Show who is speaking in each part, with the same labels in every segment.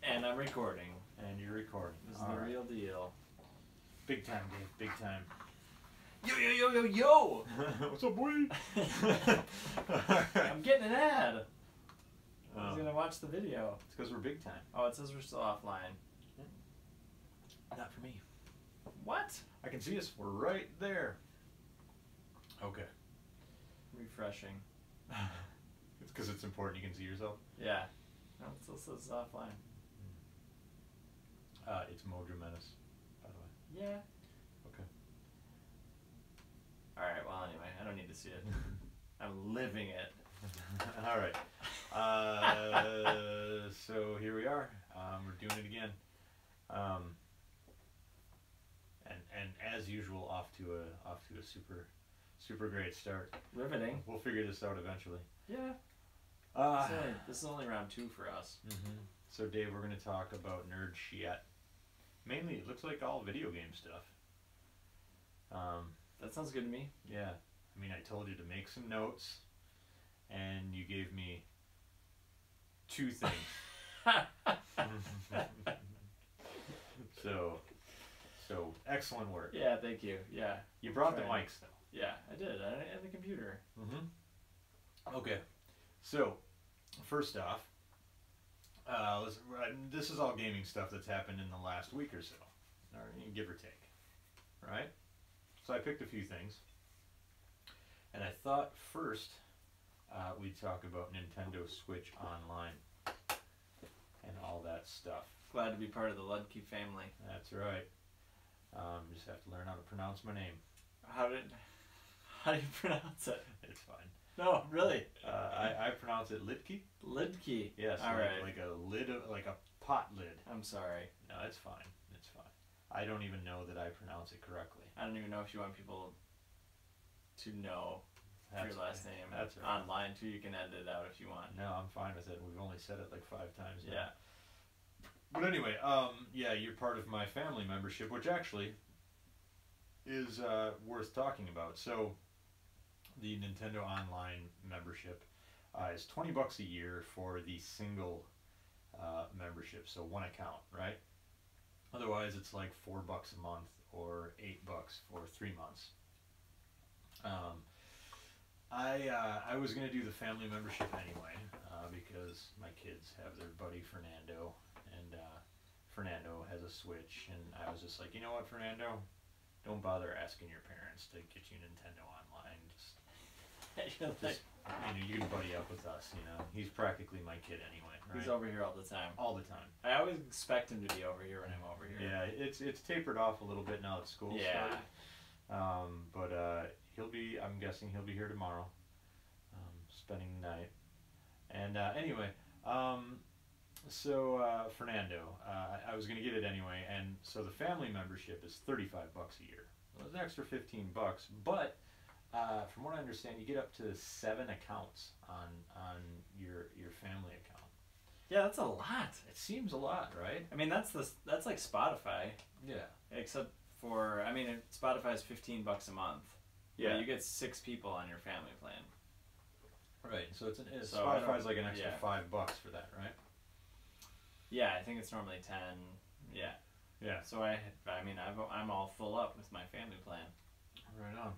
Speaker 1: And I'm recording.
Speaker 2: And you're recording.
Speaker 1: This is the real deal.
Speaker 2: Big time, Dave. Big time.
Speaker 1: Yo, yo, yo, yo, yo!
Speaker 2: What's up, boy?
Speaker 1: I'm getting an ad. I was gonna watch the video.
Speaker 2: It's because we're big time.
Speaker 1: Oh, it says we're still offline.
Speaker 2: Not for me.
Speaker 1: What?
Speaker 2: I can see us. We're right there. Okay.
Speaker 1: Refreshing.
Speaker 2: It's because it's important you can see yourself?
Speaker 1: Yeah. No, it still says offline.
Speaker 2: It's Mojo Menace, by the way.
Speaker 1: Yeah.
Speaker 2: Okay.
Speaker 1: Alright, well, anyway, I don't need to see it. I'm living it.
Speaker 2: All right. So here we are. We're doing it again. And as usual, off to a super great start.
Speaker 1: Riveting.
Speaker 2: We'll figure this out eventually.
Speaker 1: Yeah. This is only round 2 for us.
Speaker 2: Mm-hmm. So Dave, we're going to talk about nerd shit. Mainly, it looks like all video game stuff.
Speaker 1: That sounds good to me.
Speaker 2: Yeah. I mean, I told you to make some notes, and you gave me 2 things. So excellent work.
Speaker 1: Yeah, thank you. Yeah.
Speaker 2: You brought the mics, though.
Speaker 1: Yeah, I did. I had the computer.
Speaker 2: Mm-hmm. Okay. So, first off, this is all gaming stuff that's happened in the last week or so, or give or take, right? So I picked a few things, and I thought first we'd talk about Nintendo Switch Online and all that stuff.
Speaker 1: Glad to be part of the Ludke family.
Speaker 2: That's right. Just have to learn how to pronounce my name.
Speaker 1: How do you pronounce it?
Speaker 2: It's fine.
Speaker 1: No, really.
Speaker 2: I pronounce it Lidke.
Speaker 1: Lidke.
Speaker 2: Yes.
Speaker 1: All right.
Speaker 2: Like a lid, like a pot lid.
Speaker 1: I'm sorry.
Speaker 2: No, it's fine. It's fine. I don't even know that I pronounce it correctly.
Speaker 1: I don't even know if you want people to know your last name.
Speaker 2: That's right.
Speaker 1: Online too. You can edit it out if you want.
Speaker 2: No, I'm fine with it. We've only said it like 5 times now.
Speaker 1: Yeah.
Speaker 2: But anyway, yeah, you're part of my family membership, which actually is worth talking about. So, the Nintendo Online membership is $20 a year for the single membership, so 1 account, right? Otherwise, it's like $4 a month or $8 for 3 months. I was gonna do the family membership anyway because my kids have their buddy Fernando, and Fernando has a Switch, and I was just like, you know what, Fernando, don't bother asking your parents to get you Nintendo Online. Just you can buddy up with us. You know, he's practically my kid anyway. Right?
Speaker 1: He's over here all the time.
Speaker 2: All the time.
Speaker 1: I always expect him to be over here when I'm over here.
Speaker 2: Yeah, it's tapered off a little bit now that school started. But he'll be. I'm guessing he'll be here tomorrow, spending the night. And anyway, Fernando, I was gonna get it anyway, and so the family membership is $35 a year. Well, it's an extra $15, but from what I understand, you get up to 7 accounts on your family account.
Speaker 1: Yeah, that's a lot.
Speaker 2: It seems a lot, right?
Speaker 1: I mean, that's like Spotify.
Speaker 2: Yeah.
Speaker 1: Except for, I mean, Spotify is $15 a month.
Speaker 2: Yeah.
Speaker 1: But you get 6 people on your family plan.
Speaker 2: Right. So Spotify's like an extra $5 for that, right?
Speaker 1: Yeah, I think it's normally 10. Yeah.
Speaker 2: Yeah.
Speaker 1: So I'm all full up with my family plan.
Speaker 2: Right on.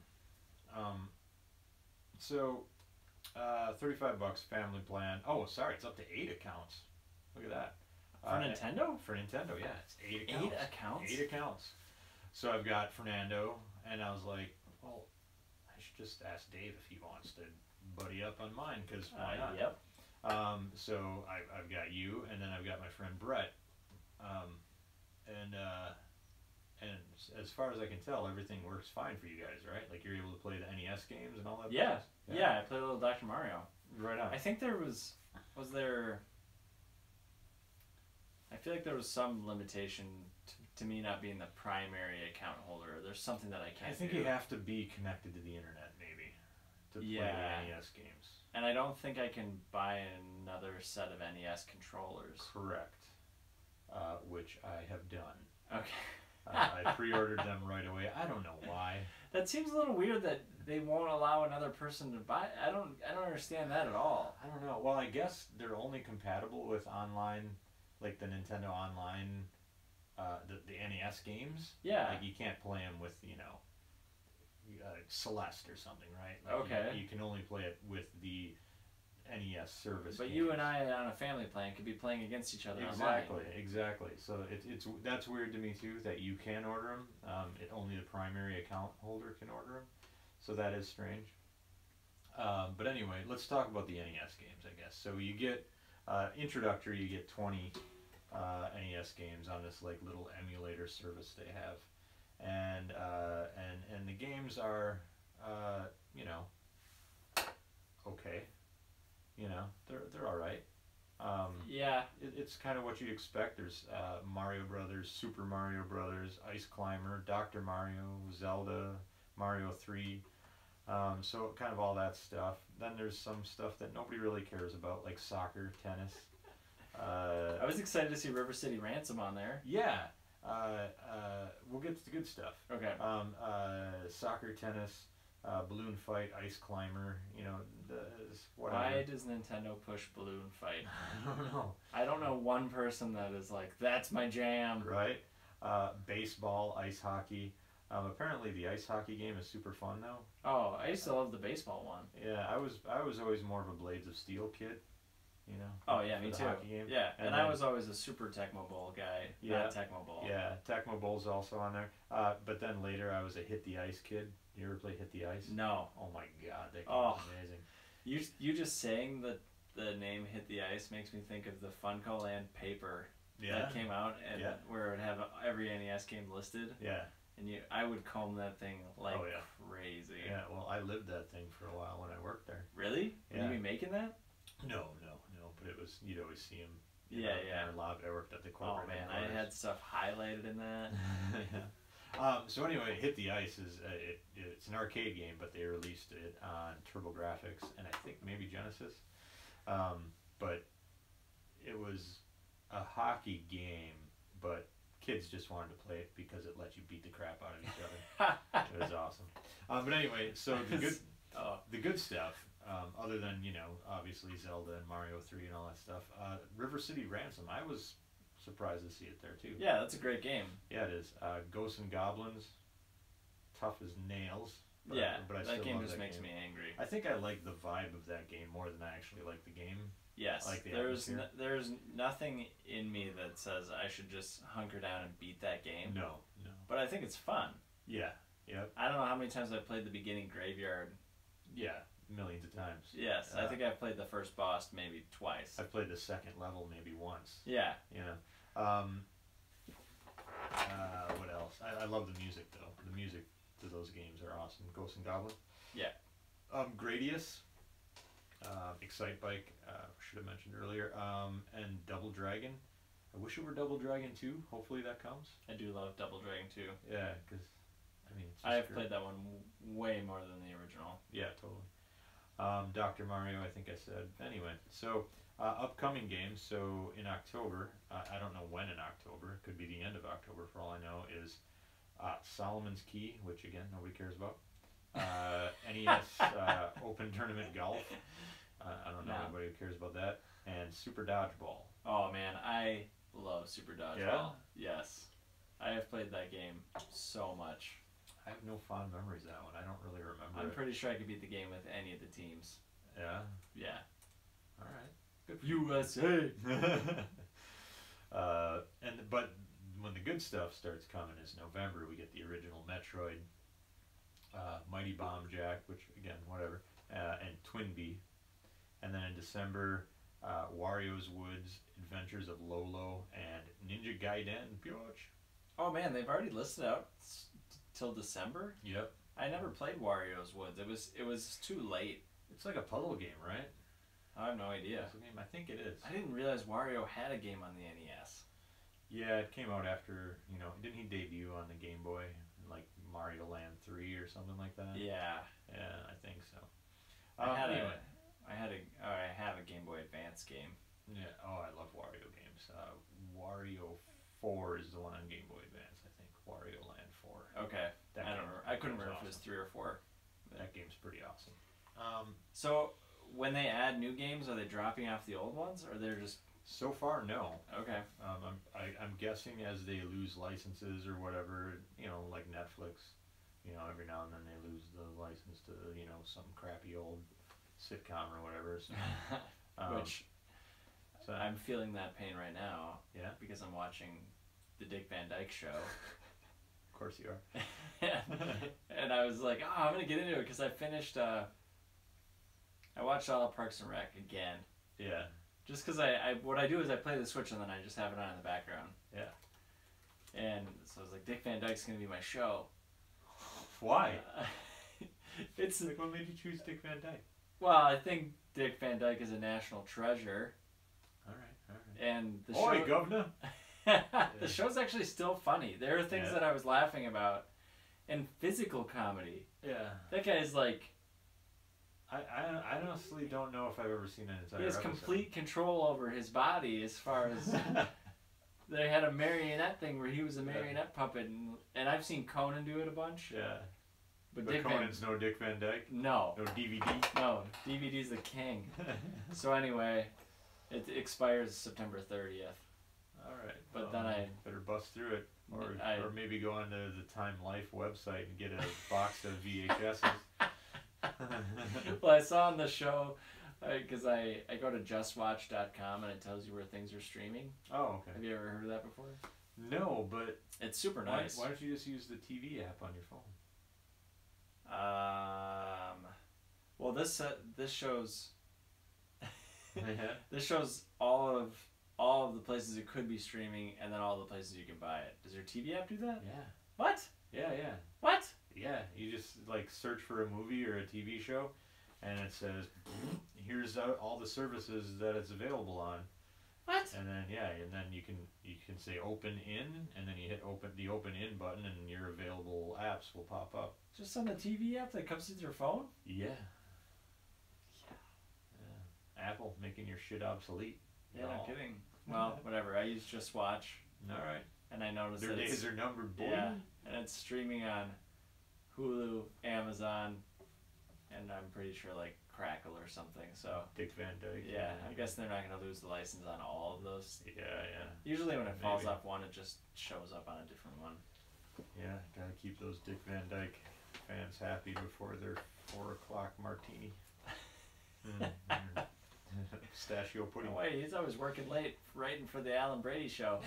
Speaker 2: So, $35 family plan. Oh, sorry, it's up to 8 accounts. Look at that.
Speaker 1: For Nintendo?
Speaker 2: For Nintendo, yeah, it's 8 accounts.
Speaker 1: 8 accounts?
Speaker 2: 8 accounts. So I've got Fernando, and I was like, well, I should just ask Dave if he wants to buddy up on mine, because why not?
Speaker 1: Yep.
Speaker 2: So I've got you, and then I've got my friend Brett. And as far as I can tell, everything works fine for you guys, right? Like, you're able to play the NES games and all that?
Speaker 1: Yeah. Yeah, I played a little Dr. Mario.
Speaker 2: Right on.
Speaker 1: I think there was there... I feel like there was some limitation to me not being the primary account holder. There's something that I can't do.
Speaker 2: I think you have to be connected to the internet, maybe, to play the NES games.
Speaker 1: And I don't think I can buy another set of NES controllers.
Speaker 2: Correct. Which I have done.
Speaker 1: Okay.
Speaker 2: I pre-ordered them right away. I don't know why.
Speaker 1: That seems a little weird that they won't allow another person to buy. I don't understand that at all.
Speaker 2: I don't know. Well, I guess they're only compatible with online like the Nintendo Online, the NES games.
Speaker 1: Yeah.
Speaker 2: Like you can't play them with Celeste or something, right? Like
Speaker 1: Okay.
Speaker 2: You can only play it with the NES service.
Speaker 1: But
Speaker 2: games.
Speaker 1: you and I on a family plan could be playing against each other
Speaker 2: Exactly,
Speaker 1: online.
Speaker 2: exactly. So it's that's weird to me too that you can order them. Only the primary account holder can order them. So that is strange. But anyway, let's talk about the NES games, I guess. So you get introductory, you get 20 NES games on this like little emulator service they have, and the games are, you know, okay, you know, they're all right.
Speaker 1: Yeah.
Speaker 2: It's kind of what you'd expect. There's Mario Brothers, Super Mario Brothers, Ice Climber, Dr. Mario, Zelda, Mario 3. So kind of all that stuff. Then there's some stuff that nobody really cares about, like soccer, tennis.
Speaker 1: I was excited to see River City Ransom on there.
Speaker 2: Yeah. We'll get to the good stuff.
Speaker 1: Okay.
Speaker 2: Soccer, tennis, balloon fight, ice climber. You know, whatever.
Speaker 1: Why does Nintendo push balloon fight?
Speaker 2: I don't know.
Speaker 1: I don't know one person that is like, that's my jam.
Speaker 2: Right. Baseball, ice hockey. Apparently the ice hockey game is super fun though.
Speaker 1: Oh, I used to love the baseball one.
Speaker 2: Yeah, I was always more of a Blades of Steel kid, you know.
Speaker 1: Oh yeah, me too.
Speaker 2: Game.
Speaker 1: Yeah, and
Speaker 2: then,
Speaker 1: I was always a super Tecmo Bowl guy, not Tecmo Bowl.
Speaker 2: Yeah, Tecmo Bowl's also on there. But then later I was a Hit the Ice kid. You ever play Hit the Ice?
Speaker 1: No.
Speaker 2: Oh my god, that game was amazing.
Speaker 1: You just saying the name Hit the Ice makes me think of the Funko Land paper that came out and where it would have every NES game listed.
Speaker 2: Yeah.
Speaker 1: And I would comb that thing like crazy.
Speaker 2: Yeah, well, I lived that thing for a while when I worked there.
Speaker 1: Really?
Speaker 2: Yeah.
Speaker 1: Would you be making that?
Speaker 2: No. But it was, you'd always see them. In our lobby. I worked at the corporate.
Speaker 1: Oh man, I had stuff highlighted in that.
Speaker 2: So anyway, Hit the Ice is it's an arcade game, but they released it on TurboGrafx and I think maybe Genesis. But it was a hockey game, but kids just wanted to play it because it let you beat the crap out of each other. It was awesome. But anyway, so the good stuff, other than, you know, obviously Zelda and Mario 3 and all that stuff, River City Ransom, I was surprised to see it there too.
Speaker 1: Yeah, that's a great game.
Speaker 2: Yeah, it is. Ghosts and Goblins, tough as nails. But I
Speaker 1: that
Speaker 2: still
Speaker 1: game
Speaker 2: love
Speaker 1: just
Speaker 2: that
Speaker 1: makes
Speaker 2: game.
Speaker 1: me angry.
Speaker 2: I think I like the vibe of that game more than I actually like the game.
Speaker 1: Yes,
Speaker 2: like the
Speaker 1: there's nothing in me that says I should just hunker down and beat that game.
Speaker 2: No.
Speaker 1: But I think it's fun.
Speaker 2: Yeah, yep.
Speaker 1: I don't know how many times I've played the beginning graveyard.
Speaker 2: Yeah, millions of times.
Speaker 1: Yes, I think I've played the first boss maybe twice.
Speaker 2: I've played the second level maybe once.
Speaker 1: Yeah.
Speaker 2: You know. What else? I love the music though. The music to those games are awesome. Ghosts and Goblins.
Speaker 1: Yeah.
Speaker 2: Gradius. Excite Bike, should have mentioned earlier, and Double Dragon. I wish it were Double Dragon 2. Hopefully that comes.
Speaker 1: I do love Double Dragon 2.
Speaker 2: Yeah, because, I mean, it's just
Speaker 1: I've played that one way more than the original.
Speaker 2: Yeah, totally. Dr. Mario, I think I said. Anyway, so upcoming games. So in October, I don't know when in October, it could be the end of October for all I know, is Solomon's Key, which again, nobody cares about. NES Open Tournament Golf. I don't know anybody who cares about that. And Super Dodgeball.
Speaker 1: Oh man, I love Super Dodgeball. Yeah? Yes. I have played that game so much.
Speaker 2: I have no fond memories of that one. I don't really remember.
Speaker 1: I'm pretty sure I could beat the game with any of the teams.
Speaker 2: Yeah?
Speaker 1: Yeah.
Speaker 2: Alright. Good for
Speaker 1: USA!
Speaker 2: But when the good stuff starts coming is November. We get the original Metroid, Mighty Bomb Jack, which again, whatever, and Twinbee. And then in December, Wario's Woods, Adventures of Lolo, and Ninja Gaiden Pioch.
Speaker 1: Oh man, they've already listed out till December?
Speaker 2: Yep.
Speaker 1: I never played Wario's Woods. It was too late.
Speaker 2: It's like a puzzle game, right?
Speaker 1: I have no idea.
Speaker 2: I think it is.
Speaker 1: I didn't realize Wario had a game on the NES.
Speaker 2: Yeah, it came out after, you know, didn't he debut on the Game Boy, like Mario Land 3 or something like that?
Speaker 1: Yeah.
Speaker 2: Yeah, I think so.
Speaker 1: I
Speaker 2: Anyway.
Speaker 1: have a Game Boy Advance game.
Speaker 2: Yeah. Oh, I love Wario games. Wario 4 is the one on Game Boy Advance, I think. Wario Land 4.
Speaker 1: Okay.
Speaker 2: That
Speaker 1: I don't remember. I couldn't remember
Speaker 2: awesome.
Speaker 1: if it was 3 or 4.
Speaker 2: That game's pretty awesome.
Speaker 1: So when they add new games, are they dropping off the old ones, or they're just
Speaker 2: So far, no.
Speaker 1: Okay.
Speaker 2: I'm guessing as they lose licenses or whatever, like Netflix, every now and then they lose the license to, some crappy old sitcom or whatever. So,
Speaker 1: Which, so I'm feeling that pain right now.
Speaker 2: Yeah.
Speaker 1: Because I'm watching the Dick Van Dyke Show.
Speaker 2: Of course you are.
Speaker 1: And I was like, I'm gonna get into it because I finished. I watched all of Parks and Rec again.
Speaker 2: Yeah.
Speaker 1: Just because what I do is I play the Switch and then I just have it on in the background.
Speaker 2: Yeah.
Speaker 1: And so I was like, Dick Van Dyke's gonna be my show.
Speaker 2: Why?
Speaker 1: It's
Speaker 2: like, what made you choose Dick Van Dyke?
Speaker 1: Well, I think Dick Van Dyke is a national treasure.
Speaker 2: All right.
Speaker 1: And the
Speaker 2: show,
Speaker 1: show,
Speaker 2: governor.
Speaker 1: The show's actually still funny. There are things that I was laughing about, and physical comedy.
Speaker 2: Yeah.
Speaker 1: That guy's like.
Speaker 2: I honestly don't know if I've ever seen an entire
Speaker 1: He has
Speaker 2: episode.
Speaker 1: complete control over his body as far as. They had a marionette thing where he was a marionette puppet, and I've seen Conan do it a bunch.
Speaker 2: Yeah.
Speaker 1: But
Speaker 2: Conan's no Dick Van Dyke?
Speaker 1: No.
Speaker 2: No DVD?
Speaker 1: No. DVD's the king. So anyway, it expires September 30th.
Speaker 2: Alright.
Speaker 1: But then I...
Speaker 2: Better bust through it. Or maybe go on to the Time Life website and get a box of VHSs.
Speaker 1: Well, I saw on the show, because I go to justwatch.com and it tells you where things are streaming.
Speaker 2: Oh, okay.
Speaker 1: Have you ever heard of that before?
Speaker 2: No, but...
Speaker 1: It's super nice.
Speaker 2: Why don't you just use the TV app on your phone?
Speaker 1: Well, this shows this shows all of the places it could be streaming, and then all the places you can buy it. Does your TV app do that?
Speaker 2: Yeah.
Speaker 1: What?
Speaker 2: Yeah.
Speaker 1: What?
Speaker 2: Yeah, you just like search for a movie or a TV show, and it says, "Here's all the services that it's available on."
Speaker 1: What?
Speaker 2: And then you can say open in, and then you hit the open in button, and your available apps will pop up.
Speaker 1: Just on the TV app that comes with your phone?
Speaker 2: Yeah. Apple making your shit obsolete.
Speaker 1: Yeah, no kidding. Well, whatever. I use Just Watch.
Speaker 2: All right.
Speaker 1: And I noticed
Speaker 2: their days are numbered, boy.
Speaker 1: Yeah, and it's streaming on Hulu, Amazon, and I'm pretty sure like Crackle or something. So
Speaker 2: Dick Van Dyke.
Speaker 1: Yeah, I guess they're not gonna lose the license on all of those.
Speaker 2: Yeah.
Speaker 1: Usually when it falls off one, it just shows up on a different one.
Speaker 2: Yeah, gotta keep those Dick Van Dyke fans happy before their 4 o'clock martini. Pistachio pudding.
Speaker 1: No way, he's always working late writing for the Alan Brady show.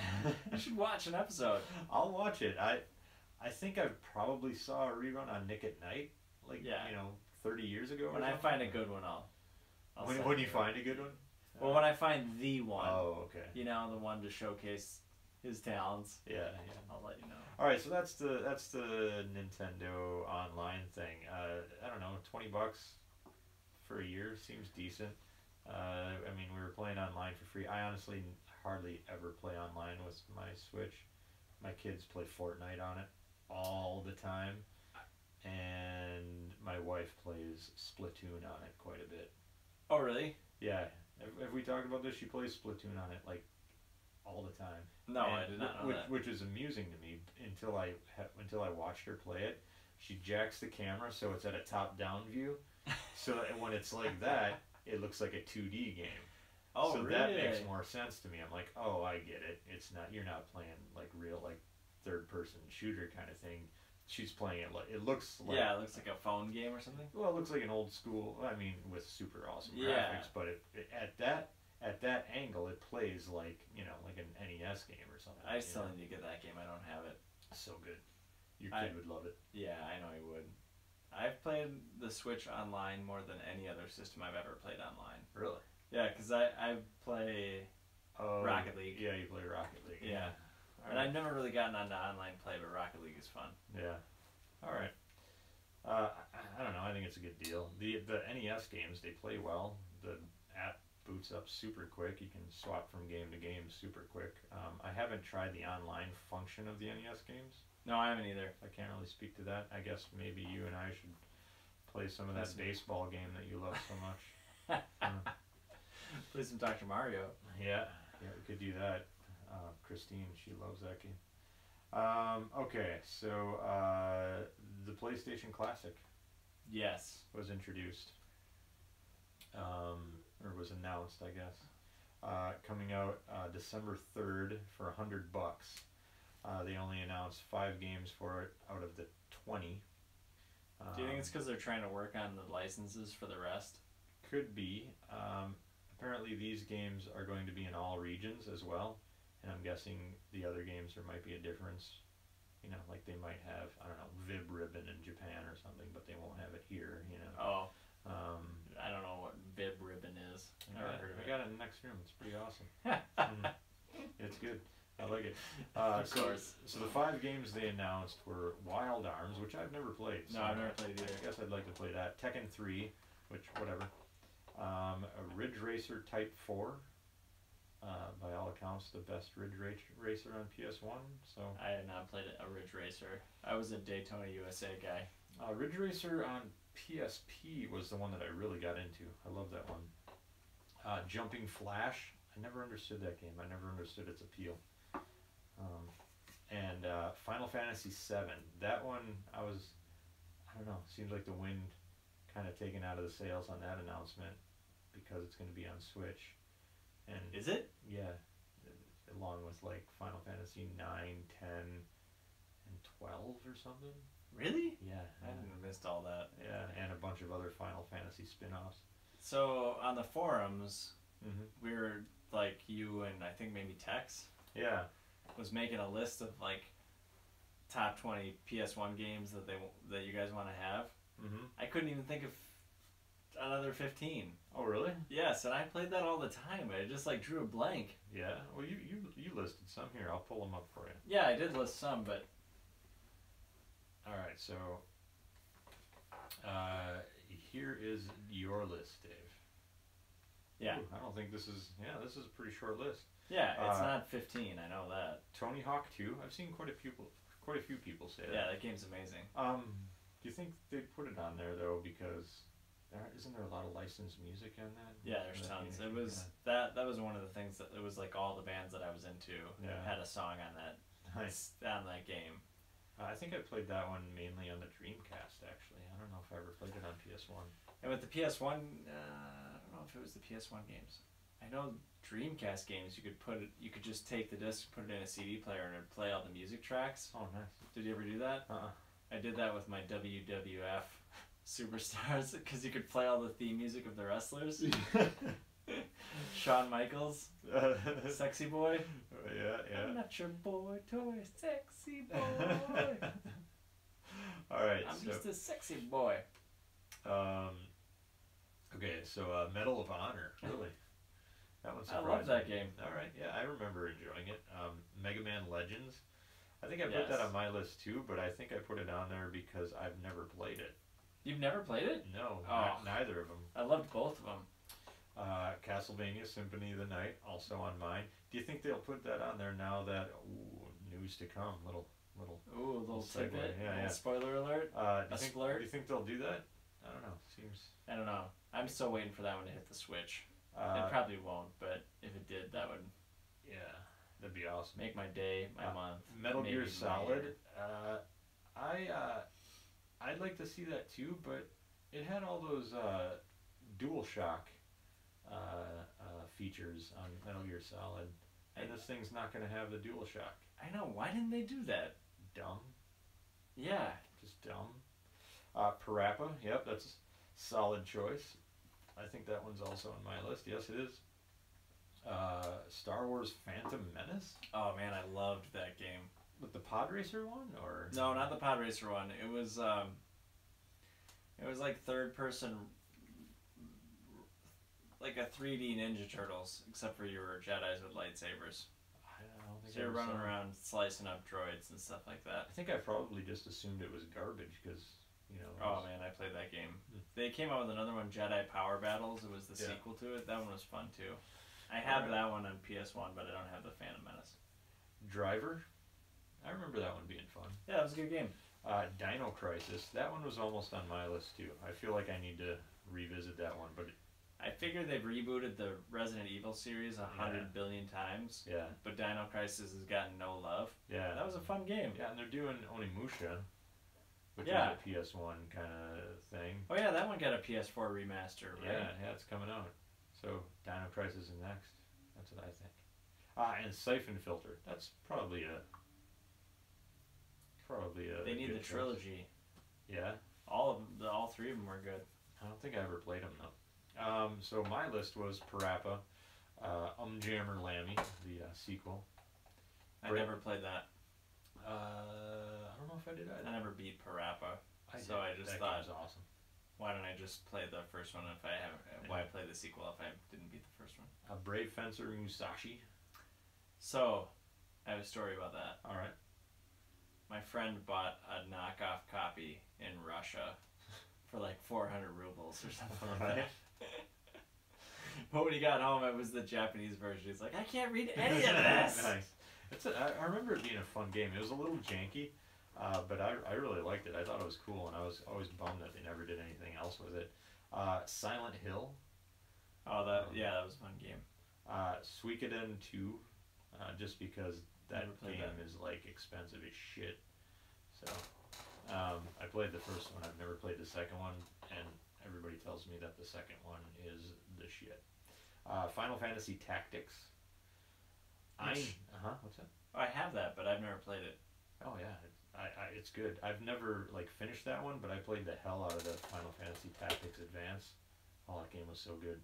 Speaker 1: You should watch an episode.
Speaker 2: I'll watch it. I think I probably saw a rerun on Nick at Night, 30 years ago.
Speaker 1: When I find a good one, I'll
Speaker 2: when you find a good one?
Speaker 1: Well, when I find the one.
Speaker 2: Oh, okay.
Speaker 1: The one to showcase his talents.
Speaker 2: Yeah.
Speaker 1: I'll let you know.
Speaker 2: All right, so that's the Nintendo Online thing. I don't know, $20 for a year seems decent. We were playing online for free. I honestly hardly ever play online with my Switch. My kids play Fortnite on it all the time, and my wife plays Splatoon on it quite a bit.
Speaker 1: Oh, really?
Speaker 2: Yeah. Have we talked about this? She plays Splatoon on it like all the time.
Speaker 1: No, I did not know that.
Speaker 2: Which is amusing to me until I watched her play it. She jacks the camera so it's at a top-down view. So when it's like that, it looks like a 2D game.
Speaker 1: Oh,
Speaker 2: so
Speaker 1: really?
Speaker 2: that makes more sense to me. I'm like, oh, I get it. You're not playing like real third-person shooter kind of thing. She's playing it like it looks like.
Speaker 1: Yeah, it looks like a phone game or something.
Speaker 2: Well, it looks like an old school. With super awesome graphics, but at that angle, it plays like an NES game or something.
Speaker 1: I still need to get that game. I don't have it.
Speaker 2: So good. Your kid would love it. Yeah,
Speaker 1: I know he would. I've played the Switch online more than any other system I've ever played online.
Speaker 2: Really?
Speaker 1: Yeah, because I play Rocket League.
Speaker 2: Yeah, you play Rocket League.
Speaker 1: Yeah. And I've never really gotten onto online play, but Rocket League is fun.
Speaker 2: Yeah. All right. I don't know. I think it's a good deal. The NES games, they play well. The app boots up super quick. You can swap from game to game super quick. I haven't tried the online function of the NES games.
Speaker 1: No, I haven't either.
Speaker 2: I can't really speak to that. I guess maybe you and I should play some of that baseball game that you love so much.
Speaker 1: Play some Dr. Mario.
Speaker 2: Yeah, we could do that. Christine, she loves that game. Okay, so the PlayStation Classic.
Speaker 1: Yes.
Speaker 2: Was introduced. Or was announced, I guess. coming out December 3rd for $100. They only announced 5 games for it out of the 20.
Speaker 1: Do you think it's because they're trying to work on the licenses for the rest?
Speaker 2: Could be. Apparently these games are going to be in all regions as well, and I'm guessing the other games there might be a difference. You know, like they might have, I don't know, Vib Ribbon in Japan or something, but they won't have it here, you know.
Speaker 1: Oh. I don't know what Vib Ribbon is.
Speaker 2: I got it in the next room. It's pretty awesome. It's good. I like it.
Speaker 1: Of course.
Speaker 2: So the 5 games they announced were Wild Arms, which I've never played. So
Speaker 1: no, I've never played either.
Speaker 2: I guess I'd like to play that. Tekken 3, which, whatever. A Ridge Racer Type 4. By all accounts, the best Ridge Racer on PS1. So
Speaker 1: I had not played a Ridge Racer. I was a Daytona USA guy.
Speaker 2: Ridge Racer on PSP was the one that I really got into. I love that one. Jumping Flash. I never understood that game. I never understood its appeal. And Final Fantasy VII. That one, I don't know, seems like the wind kind of taken out of the sails on that announcement because it's going to be on Switch. And
Speaker 1: is it?
Speaker 2: Yeah, along with like Final Fantasy 9, 10, and 12 or something.
Speaker 1: Really?
Speaker 2: Yeah.
Speaker 1: I missed all that.
Speaker 2: Yeah, and a bunch of other Final Fantasy spin-offs.
Speaker 1: So on the forums, we were like you and I think maybe Tex.
Speaker 2: Yeah.
Speaker 1: Was making a list of like top 20 PS1 games that you guys want to have. I couldn't even think of another 15.
Speaker 2: Oh really?
Speaker 1: Yes, and I played that all the time. I just like drew a blank.
Speaker 2: Yeah. Well, you listed some here. I'll pull them up for you.
Speaker 1: Yeah, I did list some, but
Speaker 2: all right. So here is your list, Dave.
Speaker 1: Yeah.
Speaker 2: Ooh, I don't think this is. Yeah, this is a pretty short list.
Speaker 1: Yeah, it's not 15. I know that.
Speaker 2: Tony Hawk 2. I've seen quite a few people say that.
Speaker 1: Yeah, that game's amazing.
Speaker 2: Do you think they put it on there though because isn't there a lot of licensed music on that?
Speaker 1: Yeah, there's tons. It was that was one of the things that it was like all the bands that I was into had a song on that.
Speaker 2: Nice.
Speaker 1: On that game.
Speaker 2: I think I played that one mainly on the Dreamcast actually. I don't know if I ever played it on PS1.
Speaker 1: And with the PS1, I don't know if it was the PS1 games. I know Dreamcast games you could just take the disc, put it in a CD player, and it'd play all the music tracks.
Speaker 2: Oh, nice.
Speaker 1: Did you ever do that? I did that with my WWF Superstars because you could play all the theme music of the wrestlers. Shawn Michaels, Sexy Boy.
Speaker 2: Yeah.
Speaker 1: I'm not your boy toy, sexy boy.
Speaker 2: All right.
Speaker 1: I'm just a sexy boy.
Speaker 2: Okay, so Medal of Honor, really. That one surprised
Speaker 1: I love that
Speaker 2: me.
Speaker 1: game.
Speaker 2: All right, yeah, I remember enjoying it. Mega Man Legends. I think I put that on my list too, but I think I put it on there because I've never played it.
Speaker 1: You've never played it?
Speaker 2: No, neither of them.
Speaker 1: I loved both of them.
Speaker 2: Castlevania Symphony of the Night, also on mine. Do you think they'll put that on there now that news to come? Little
Speaker 1: tidbit.
Speaker 2: Yeah.
Speaker 1: Spoiler alert.
Speaker 2: Do you think they'll do that? I don't know.
Speaker 1: I don't know. I'm still waiting for that one to hit the Switch. It probably won't, but if it did, that would.
Speaker 2: Yeah, that'd be awesome.
Speaker 1: Make my day, my month.
Speaker 2: Metal Gear Solid. I'd like to see that too, but it had all those DualShock features on Metal Gear Solid, and this thing's not going to have the DualShock.
Speaker 1: I know. Why didn't they do that?
Speaker 2: Dumb.
Speaker 1: Yeah.
Speaker 2: Just dumb. Parappa. Yep, that's a solid choice. I think that one's also on my list. Yes, it is. Star Wars Phantom Menace.
Speaker 1: Oh man, I loved that game.
Speaker 2: With the Pod Racer one, or
Speaker 1: no, not the Pod Racer one. It was like third person, like a 3D Ninja Turtles, except for you were Jedis with lightsabers.
Speaker 2: I don't think
Speaker 1: so you're running around slicing up droids and stuff like that.
Speaker 2: I think I probably just assumed it was garbage because.
Speaker 1: Oh man, I played that game. They came out with another one, Jedi Power Battles. It was the sequel to it. That one was fun too. I have that one on PS1, but I don't have the Phantom Menace.
Speaker 2: Driver, I remember that one being fun.
Speaker 1: Yeah, that was a good game.
Speaker 2: Dino Crisis, that one was almost on my list too. I feel like I need to revisit that one, but
Speaker 1: I figure they've rebooted the Resident Evil series 100 billion times.
Speaker 2: Yeah.
Speaker 1: But Dino Crisis has gotten no love.
Speaker 2: Yeah.
Speaker 1: That was a fun game.
Speaker 2: Yeah, and they're doing Onimusha. Which is a PS1 kind of thing.
Speaker 1: Oh yeah, that one got a PS4 remaster, right?
Speaker 2: Yeah, it's coming out. So Dino Crisis is next. That's what I think. And Siphon Filter. That's probably a
Speaker 1: They need the
Speaker 2: good choice.
Speaker 1: trilogy.
Speaker 2: Yeah.
Speaker 1: All three of them were good.
Speaker 2: I don't think I ever played them though. So my list was Parappa, Jammer Lammy, the sequel.
Speaker 1: I never played that.
Speaker 2: I don't know if I did either.
Speaker 1: I never beat Parappa. I just
Speaker 2: that
Speaker 1: thought,
Speaker 2: game's awesome.
Speaker 1: why don't I just play the first one if I haven't? Why play the sequel if I didn't beat the first one?
Speaker 2: Brave Fencer Musashi.
Speaker 1: So, I have a story about that.
Speaker 2: All right.
Speaker 1: My friend bought a knockoff copy in Russia for like 400 rubles or something like that. But when he got home, it was the Japanese version. He's like, I can't read any of this.
Speaker 2: Nice. I remember it being a fun game. It was a little janky, but I really liked it. I thought it was cool, and I was always bummed that they never did anything else with it. Silent Hill.
Speaker 1: Oh, that was a fun game.
Speaker 2: Suikoden 2, just because that game is like expensive as shit. So I played the first one. I've never played the second one, and everybody tells me that the second one is the shit. Final Fantasy Tactics. What's that?
Speaker 1: I have that, but I've never played it.
Speaker 2: Oh yeah, it's good. I've never like finished that one, but I played the hell out of the Final Fantasy Tactics Advance. Oh, that game was so good.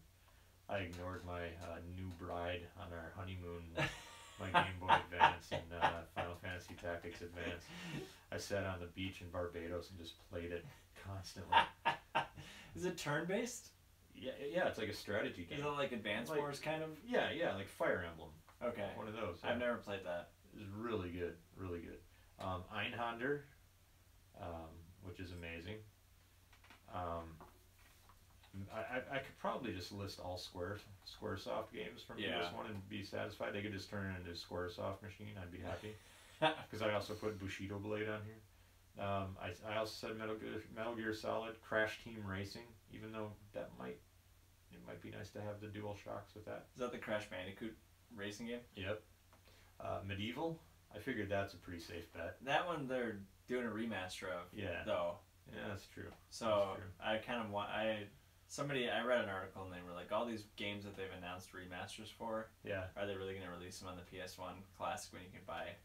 Speaker 2: I ignored my new bride on our honeymoon, my Game Boy Advance and Final Fantasy Tactics Advance. I sat on the beach in Barbados and just played it constantly.
Speaker 1: Is it turn-based?
Speaker 2: Yeah, it's like a strategy game.
Speaker 1: Is it like Advance Wars kind of?
Speaker 2: Yeah, like Fire Emblem.
Speaker 1: Okay.
Speaker 2: One of those. Yeah.
Speaker 1: I've never played that.
Speaker 2: It's really good, really good. Einhander, which is amazing. I could probably just list all Squaresoft games from this one and be satisfied. They could just turn it into a Squaresoft machine. I'd be happy. Because I also put Bushido Blade on here. I also said Metal Gear Solid, Crash Team Racing, even though it might be nice to have the Dual Shocks with that.
Speaker 1: Is that the Crash Bandicoot racing game?
Speaker 2: Yep. Medieval, I figured that's a pretty safe bet.
Speaker 1: That one they're doing a remaster of.
Speaker 2: Yeah.
Speaker 1: Though.
Speaker 2: Yeah, that's true.
Speaker 1: So I kind of want I read an article and they were like, all these games that they've announced remasters for.
Speaker 2: Yeah.
Speaker 1: Are they really going to release them on the PS1 Classic when you can buy?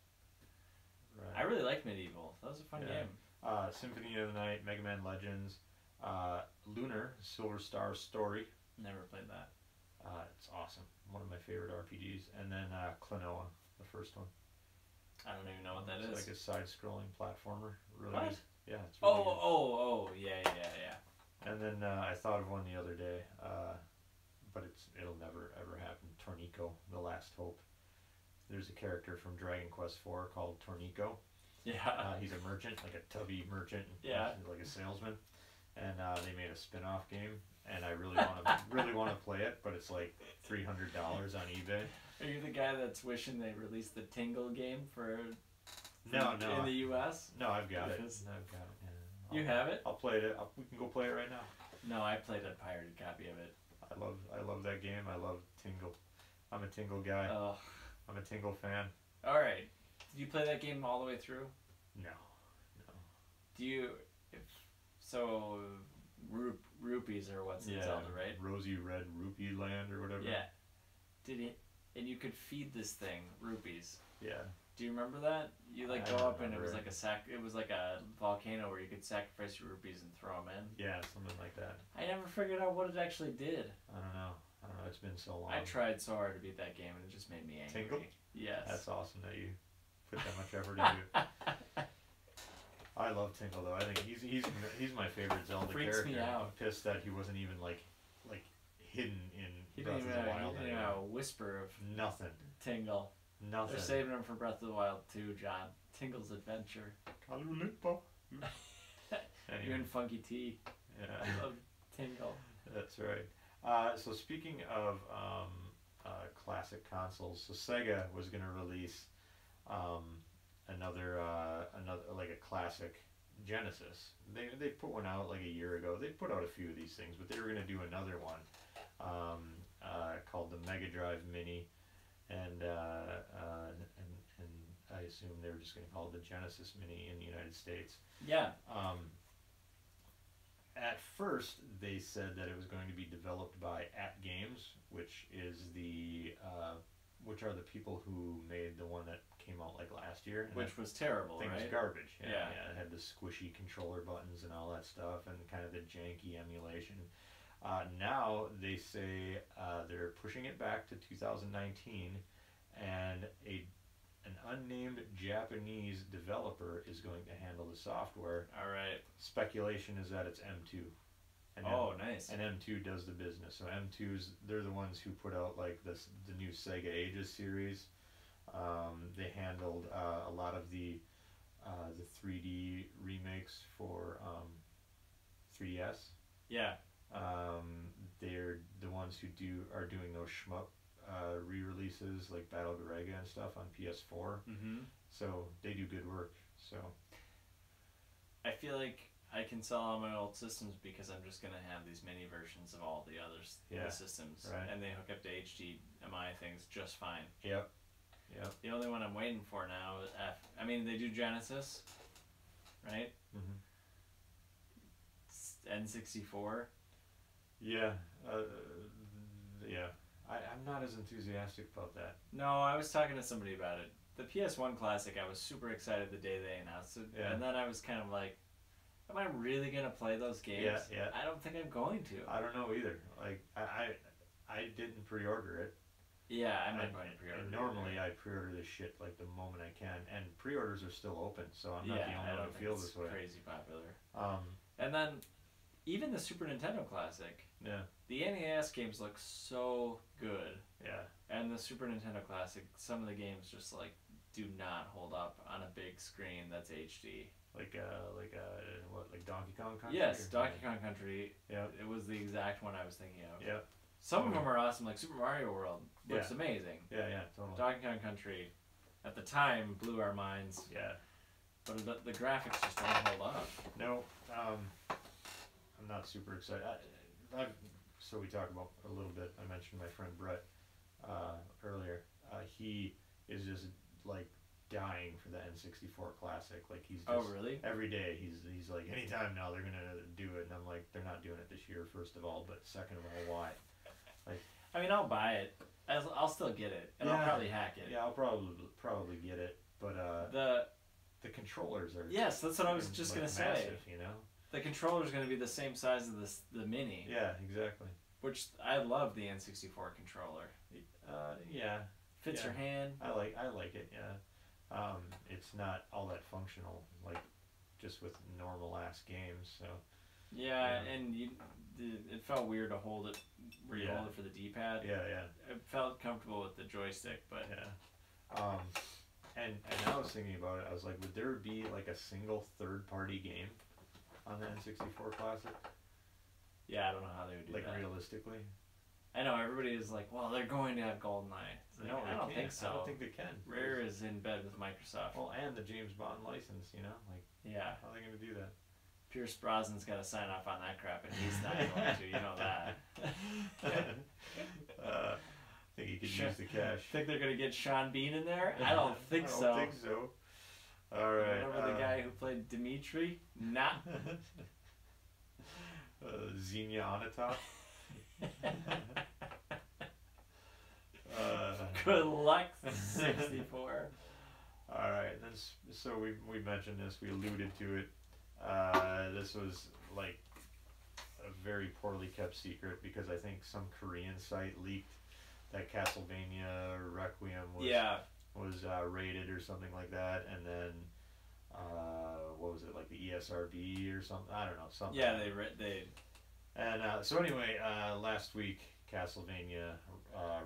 Speaker 2: Right.
Speaker 1: I really liked Medieval. That was a fun game.
Speaker 2: Symphony of the Night, Mega Man Legends, Lunar, Silver Star Story.
Speaker 1: Never played that.
Speaker 2: It's awesome. One of my favorite RPGs. And then Klonoa, the first one.
Speaker 1: I don't even know what that is.
Speaker 2: It's like a side-scrolling platformer. Really
Speaker 1: what?
Speaker 2: Good. Yeah, it's really
Speaker 1: good. Yeah.
Speaker 2: And then I thought of one the other day, but it'll never ever happen. Tornico, The Last Hope. There's a character from Dragon Quest IV called Tornico.
Speaker 1: Yeah.
Speaker 2: He's a merchant, like a tubby merchant.
Speaker 1: Yeah.
Speaker 2: Like a salesman. And they made a spin-off game, and I really want to play it, but it's like $300 on eBay.
Speaker 1: Are you the guy that's wishing they released the Tingle game
Speaker 2: No.
Speaker 1: in the U.S.?
Speaker 2: No, I've got it. Yeah.
Speaker 1: You have it?
Speaker 2: I'll play it. We can go play it right now.
Speaker 1: No, I played a pirated copy of it.
Speaker 2: I love that game. I love Tingle. I'm a Tingle guy.
Speaker 1: Oh.
Speaker 2: I'm a Tingle fan.
Speaker 1: All right. Did you play that game all the way through?
Speaker 2: No.
Speaker 1: Do you? Rupees or what's in Zelda, right?
Speaker 2: Rosy Red Rupee Land or whatever.
Speaker 1: Yeah. And you could feed this thing rupees.
Speaker 2: Yeah.
Speaker 1: Do you remember that? You go up and it was like it was like a volcano where you could sacrifice your rupees and throw them in.
Speaker 2: Yeah, something like that.
Speaker 1: I never figured out what it actually did.
Speaker 2: I don't know. It's been so long.
Speaker 1: I tried so hard to beat that game and it just made me angry.
Speaker 2: Tingle?
Speaker 1: Yes.
Speaker 2: That's awesome that you put that much effort into it. I love Tingle though. I think he's my favorite Zelda character.
Speaker 1: Freaks me out.
Speaker 2: I'm pissed that he wasn't even like hidden in Breath of the Wild.
Speaker 1: He didn't even have a whisper of
Speaker 2: nothing.
Speaker 1: Tingle.
Speaker 2: Nothing.
Speaker 1: They're saving him for Breath of the Wild too, John. Tingle's Adventure.
Speaker 2: Kalulipa.
Speaker 1: You and Funky T.
Speaker 2: Yeah.
Speaker 1: I love Tingle.
Speaker 2: That's right. So speaking of classic consoles, so Sega was going to release another like a classic Genesis. They put one out like a year ago. They put out a few of these things, but they were going to do another one called the Mega Drive Mini, and I assume they were just going to call it the Genesis Mini in the United States.
Speaker 1: Yeah.
Speaker 2: At first, they said that it was going to be developed by At Games, which is the which are the people who made the one that came out like last year, and
Speaker 1: which was terrible,
Speaker 2: thing
Speaker 1: right?
Speaker 2: was garbage.
Speaker 1: Yeah.
Speaker 2: It had the squishy controller buttons and all that stuff, and kind of the janky emulation. Now they say they're pushing it back to 2019, and an unnamed Japanese developer is going to handle the software.
Speaker 1: All right.
Speaker 2: Speculation is that it's M2. And
Speaker 1: nice.
Speaker 2: And M2 does the business. So M2's, they're the ones who put out like the new Sega Ages series. They handled a lot of the 3D remakes for 3DS.
Speaker 1: Yeah.
Speaker 2: They're the ones who are doing those shmup re-releases like Battle Garega and stuff on PS4.
Speaker 1: Mm-hmm.
Speaker 2: So they do good work. So
Speaker 1: I feel like I can sell all my old systems because I'm just gonna have these mini versions of all the others, the systems,
Speaker 2: right.
Speaker 1: And they hook up to HDMI things just fine.
Speaker 2: Yep.
Speaker 1: The only one I'm waiting for now is I mean, they do Genesis, right?
Speaker 2: Mm-hmm.
Speaker 1: N64.
Speaker 2: Yeah. Yeah. I'm not as enthusiastic about that.
Speaker 1: No, I was talking to somebody about it. The PS1 Classic, I was super excited the day they announced it, and then I was kind of like, am I really gonna play those games?
Speaker 2: Yeah.
Speaker 1: I don't think I'm going to.
Speaker 2: I don't know either. Like I didn't pre-order it.
Speaker 1: Yeah, I'm not going to pre-order.
Speaker 2: And normally I pre-order this shit like the moment I can, and pre-orders are still open, so I'm not the only one who feels this way.
Speaker 1: Crazy popular.
Speaker 2: Um,
Speaker 1: And then even the Super Nintendo Classic.
Speaker 2: Yeah.
Speaker 1: The NES games look so good.
Speaker 2: Yeah.
Speaker 1: And the Super Nintendo Classic, some of the games just like do not hold up on a big screen that's HD.
Speaker 2: Like Donkey Kong Country?
Speaker 1: Yes, Donkey Kong Country.
Speaker 2: Yeah.
Speaker 1: It was the exact one I was thinking of.
Speaker 2: Yeah.
Speaker 1: Some of them are awesome, like Super Mario World. Looks amazing.
Speaker 2: Yeah, totally.
Speaker 1: Donkey Kong Country, at the time, blew our minds.
Speaker 2: Yeah.
Speaker 1: But the graphics just don't hold up.
Speaker 2: No, I'm not super excited. So we talked about a little bit. I mentioned my friend Brett earlier. He is just like dying for the N64 Classic. Like he's just,
Speaker 1: really?
Speaker 2: Every day he's like, anytime now they're gonna do it, and I'm like, they're not doing it this year. First of all, but second of all, why? Like,
Speaker 1: I mean, I'll buy it. I'll still get it, and I'll probably hack it.
Speaker 2: Yeah, I'll probably get it, but the controllers are
Speaker 1: yes, that's what I was just gonna say.
Speaker 2: Massive, you know.
Speaker 1: The controller's gonna be the same size as the Mini.
Speaker 2: Yeah, exactly.
Speaker 1: Which I love the N64 controller.
Speaker 2: Yeah.
Speaker 1: Fits your hand.
Speaker 2: I like it. Yeah. It's not all that functional, like just with normal ass games. So.
Speaker 1: Yeah, and it felt weird to hold it where you hold it for the D-pad.
Speaker 2: Yeah.
Speaker 1: It felt comfortable with the joystick, but
Speaker 2: and I was thinking about it. I was like, would there be like a single third-party game on the N64 Classic?
Speaker 1: Yeah, I don't know how they would do that.
Speaker 2: Like realistically.
Speaker 1: I know everybody is like, well, they're going to have GoldenEye. Like,
Speaker 2: no,
Speaker 1: I don't think so.
Speaker 2: I don't think they can.
Speaker 1: Rare is in bed with Microsoft.
Speaker 2: Well, and the James Bond license, you know, like how are they going to do that?
Speaker 1: Pierce Brosnan's got to sign off on that crap, and he's not going to. You know that.
Speaker 2: I think he could use the cash.
Speaker 1: Think they're going to get Sean Bean in there? I don't think so.
Speaker 2: I don't think so. All right.
Speaker 1: Remember the guy who played Dimitri? Nah.
Speaker 2: Xenia Onatopp.
Speaker 1: Good luck, 64.
Speaker 2: All right. So we mentioned this. We alluded to it. This was like a very poorly kept secret because I think some Korean site leaked that Castlevania Requiem was rated or something like that, and then what was it, like the ESRB or something? I don't know, something.
Speaker 1: Yeah, they.
Speaker 2: And so anyway, last week Castlevania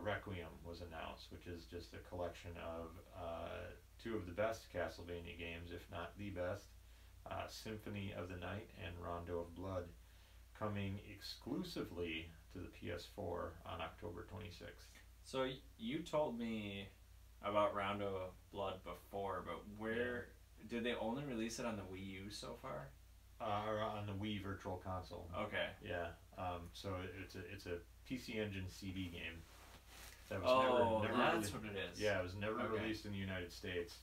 Speaker 2: Requiem was announced, which is just a collection of two of the best Castlevania games, if not the best, Symphony of the Night and Rondo of Blood, coming exclusively to the PS4 on October 26th.
Speaker 1: So you told me about Rondo of Blood before, but where did they only release it on the Wii U so far?
Speaker 2: Or on the Wii Virtual Console.
Speaker 1: Okay.
Speaker 2: Yeah. So it's a PC Engine CD game. That was never
Speaker 1: that's what it is.
Speaker 2: Yeah, it was never released in the United States.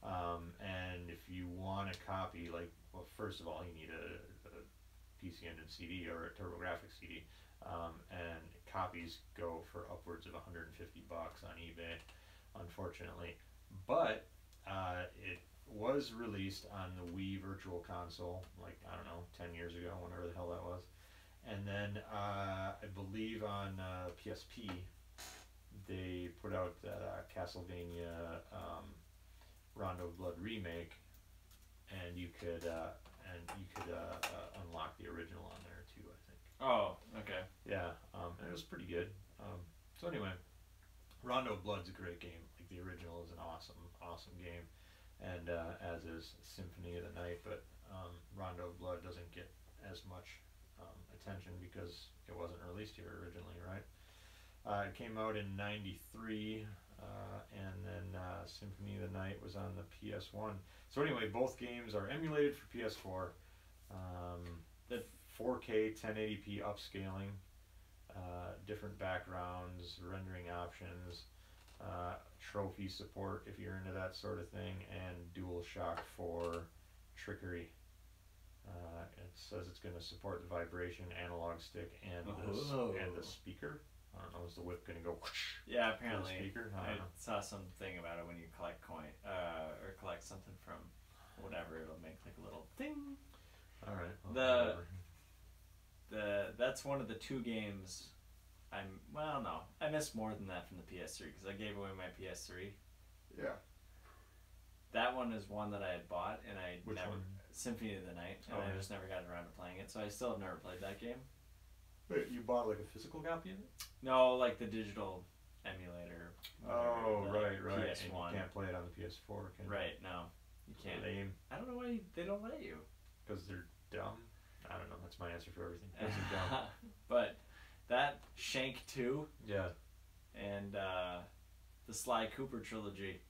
Speaker 2: And if you want a copy, like, well, first of all, you need a PC Engine CD or a TurboGrafx CD. and copies go for upwards of $150 on eBay, unfortunately. But it was released on the Wii Virtual Console, like, I don't know, 10 years ago, whenever the hell that was. And then I believe on PSP, they put out Castlevania Rondo of Blood remake, and you could unlock the original on there too, I think.
Speaker 1: Oh, okay.
Speaker 2: Yeah, and it was pretty good. So anyway, Rondo of Blood's a great game. Like, the original is an awesome game, and as is Symphony of the Night. But Rondo of Blood doesn't get as much attention because it wasn't released here originally, right? It came out in '93, and then Symphony of the Night was on the PS1. So anyway, both games are emulated for PS4. The 4K 1080p upscaling, different backgrounds, rendering options, trophy support if you're into that sort of thing, and DualShock 4 trickery. It says it's going to support the vibration analog stick and the speaker. I don't know, is the whip going to go whoosh?
Speaker 1: Yeah, apparently.
Speaker 2: The speaker?
Speaker 1: I saw something about it when you collect or collect something from whatever, it'll make like a little ding.
Speaker 2: All right. Well,
Speaker 1: that's one of the two games I missed more than that from the PS3 because I gave away my PS3.
Speaker 2: Yeah.
Speaker 1: That one is one that I had bought and
Speaker 2: Which one?
Speaker 1: Symphony of the Night, and I just never got around to playing it, so I still have never played that game.
Speaker 2: Wait, you bought like a physical copy of it?
Speaker 1: No, like the digital emulator.
Speaker 2: Oh, right.
Speaker 1: PS1.
Speaker 2: And you can't play it on the PS4, can you?
Speaker 1: Right, no. You can't.
Speaker 2: Lame.
Speaker 1: I don't know why they don't let you.
Speaker 2: Because they're dumb? I don't know, that's my answer for everything. Because they're dumb.
Speaker 1: But that Shank 2
Speaker 2: Yeah.
Speaker 1: and the Sly Cooper trilogy.